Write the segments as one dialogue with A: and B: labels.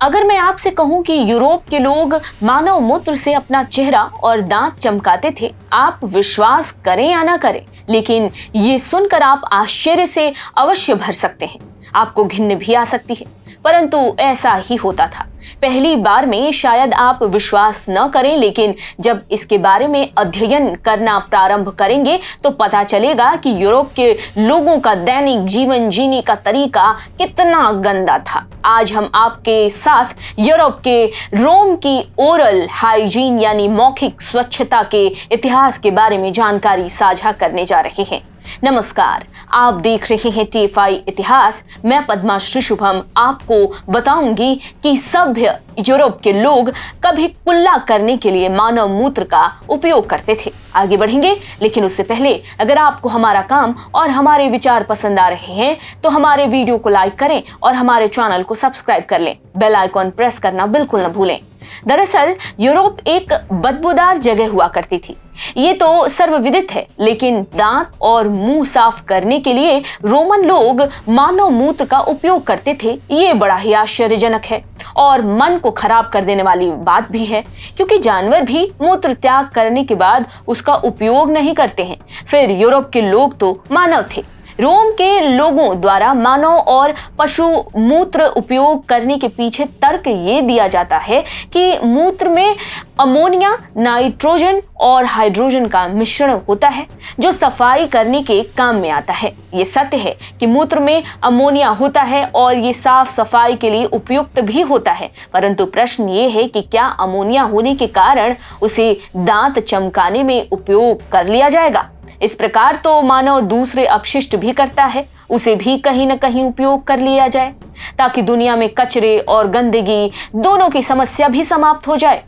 A: अगर मैं आपसे कहूं कि यूरोप के लोग मानव मूत्र से अपना चेहरा और दांत चमकाते थे, आप विश्वास करें या ना करें, लेकिन ये सुनकर आप आश्चर्य से अवश्य भर सकते हैं। आपको घिन्न भी आ सकती है, परंतु ऐसा ही होता था। पहली बार में शायद आप विश्वास न करें, लेकिन जब इसके बारे में अध्ययन करना प्रारंभ करेंगे तो पता चलेगा कि यूरोप के लोगों का दैनिक जीवन जीने का तरीका कितना गंदा था। आज हम आपके साथ यूरोप के रोम की ओरल हाइजीन यानी मौखिक स्वच्छता के इतिहास के बारे में जानकारी साझा करने जा रहे हैं। नमस्कार, आप देख रहे हैं टी5 इतिहास। मैं पद्माश्री शुभम आपको बताऊंगी कि सभ्य यूरोप के लोग कभी कुल्ला करने के लिए मानव मूत्र का उपयोग करते थे। आगे बढ़ेंगे, लेकिन उससे पहले अगर आपको हमारा काम और हमारे विचार पसंद आ रहे हैं तो हमारे वीडियो को लाइक करें और हमारे चैनल को सब्सक्राइब कर लें। बेल आइकॉन प्रेस करना बिल्कुल न भूलें। दरअसल यूरोप एक बदबूदार जगह हुआ करती थी, ये तो सर्वविदित है, लेकिन दांत और मुंह साफ करने के लिए रोमन लोग मानव मूत्र का उपयोग करते थे। ये बड़ा ही आश्चर्यजनक है और मन को खराब कर देने वाली बात भी है, क्योंकि जानवर भी मूत्र त्याग करने के बाद उसका उपयोग नहीं करते हैं। फिर यूरोप के लोग तो मानव थे। रोम के लोगों द्वारा मानव और पशु मूत्र उपयोग करने के पीछे तर्क ये दिया जाता है कि मूत्र में अमोनिया, नाइट्रोजन और हाइड्रोजन का मिश्रण होता है जो सफाई करने के काम में आता है। ये सत्य है कि मूत्र में अमोनिया होता है और ये साफ सफाई के लिए उपयुक्त भी होता है, परंतु प्रश्न ये है कि क्या अमोनिया होने के कारण उसे दांत चमकाने में उपयोग कर लिया जाएगा? इस प्रकार तो मानव दूसरे अपशिष्ट भी करता है, उसे भी कहीं न कहीं उपयोग कर लिया जाए ताकि दुनिया में कचरे और गंदगी दोनों की समस्या भी समाप्त हो जाए।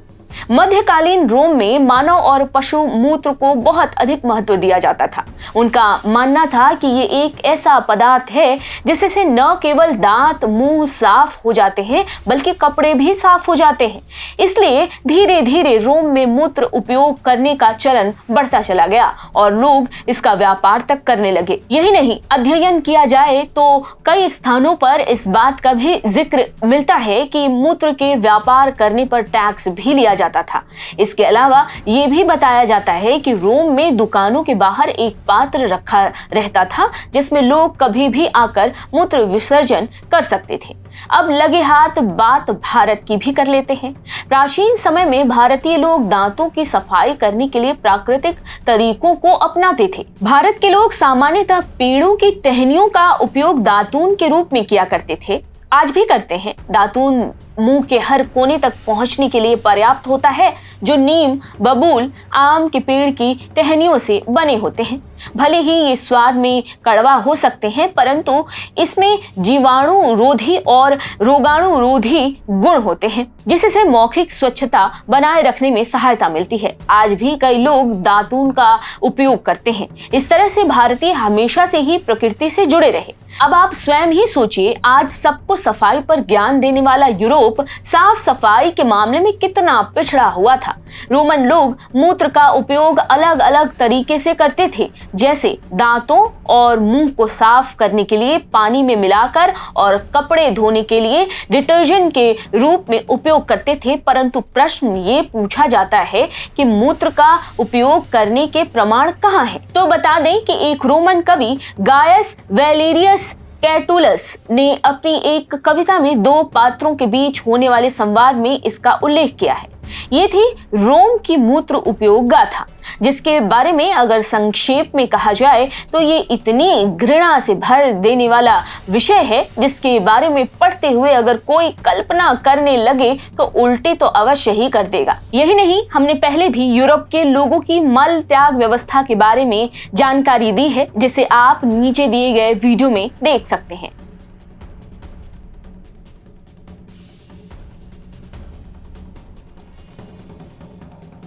A: मध्यकालीन रोम में मानव और पशु मूत्र को बहुत अधिक महत्व दिया जाता था। उनका मानना था कि ये एक ऐसा पदार्थ है जिससे न केवल दांत मुंह साफ हो जाते हैं बल्कि कपड़े भी साफ हो जाते हैं। इसलिए धीरे धीरे रोम में मूत्र उपयोग करने का चलन बढ़ता चला गया और लोग इसका व्यापार तक करने लगे। यही नहीं, अध्ययन किया जाए तो कई स्थानों पर इस बात का भी जिक्र मिलता है कि मूत्र के व्यापार करने पर टैक्स भी लिया जाता था। इसके अलावा ये भी बताया जाता है कि रोम में दुकानों के बाहर एक पात्र रखा रहता था जिसमें लोग कभी भी आकर मूत्र विसर्जन कर सकते थे। अब लगे हाथ बात भारत की भी कर लेते हैं। प्राचीन समय में भारतीय लोग दांतों की सफाई करने के लिए प्राकृतिक तरीकों को अपनाते थे। भारत के लोग सामान्यतः पेड़ों की टहनियों का उपयोग दातून के रूप में किया करते थे, आज भी करते हैं। दातून मुंह के हर कोने तक पहुंचने के लिए पर्याप्त होता है, जो नीम, बबूल, आम के पेड़ की टहनियों से बने होते हैं। भले ही ये स्वाद में कड़वा हो सकते हैं, परंतु इसमें जीवाणुरोधी और रोगाणुरोधी गुण होते हैं, जिससे मौखिक स्वच्छता बनाए रखने में सहायता मिलती है। आज भी कई लोग दातून का उपयोग करते हैं। इस तरह से भारतीय हमेशा से ही प्रकृति से जुड़े रहे। अब आप स्वयं ही सोचिए, आज सबको सफाई पर ज्ञान देने वाला यूरोप साफ सफाई के मामले में कितना पिछड़ा हुआ था। रोमन लोग मूत्र का उपयोग अलग अलग तरीके से करते थे, जैसे दांतों और मुंह को साफ करने के लिए पानी में मिलाकर और कपड़े धोने के लिए डिटर्जेंट के रूप में उपयोग करते थे। परंतु प्रश्न ये पूछा जाता है कि मूत्र का उपयोग करने के प्रमाण कहाँ हैं? तो बता दें कि एक रोमन कवि गायस वैलेरियस कैटुलस ने अपनी एक कविता में दो पात्रों के बीच होने वाले संवाद में इसका उल्लेख किया है। ये थी रोम की मूत्र उपयोग गाथा, जिसके बारे में अगर संक्षेप में कहा जाए तो ये इतनी घृणा से भर देने वाला विषय है जिसके बारे में पढ़ते हुए अगर कोई कल्पना करने लगे तो उल्टी तो अवश्य ही कर देगा। यही नहीं, हमने पहले भी यूरोप के लोगों की मल त्याग व्यवस्था के बारे में जानकारी दी है, जिसे आप नीचे दिए गए वीडियो में देख सकते हैं।